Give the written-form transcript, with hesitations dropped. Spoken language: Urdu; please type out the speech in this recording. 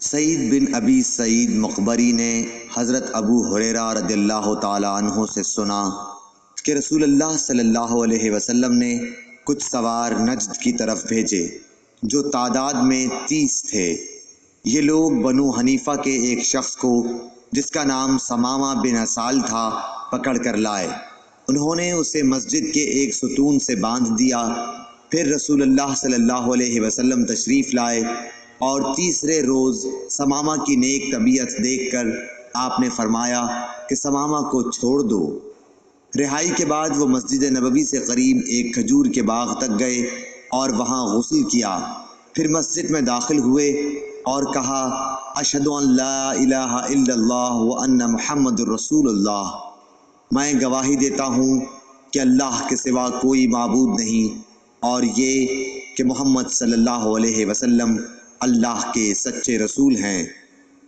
سعید بن ابی سعید مقبری نے حضرت ابو ہریرہ رضی اللہ تعالی عنہ سے سنا کہ رسول اللہ صلی اللہ علیہ وسلم نے کچھ سوار نجد کی طرف بھیجے جو تعداد میں 30 تھے۔ یہ لوگ بنو حنیفہ کے ایک شخص کو جس کا نام ثمامہ بن اسال تھا پکڑ کر لائے۔ انہوں نے اسے مسجد کے ایک ستون سے باندھ دیا۔ پھر رسول اللہ صلی اللہ علیہ وسلم تشریف لائے اور تیسرے روز ثمامہ کی نیک طبیعت دیکھ کر آپ نے فرمایا کہ ثمامہ کو چھوڑ دو۔ رہائی کے بعد وہ مسجد نبوی سے قریب ایک کھجور کے باغ تک گئے اور وہاں غسل کیا۔ پھر مسجد میں داخل ہوئے اور کہا اشہد ان لا الہ الا اللہ وان محمد الرسول اللہ، میں گواہی دیتا ہوں کہ اللہ کے سوا کوئی معبود نہیں اور یہ کہ محمد صلی اللہ علیہ وسلم اللہ کے سچے رسول ہیں۔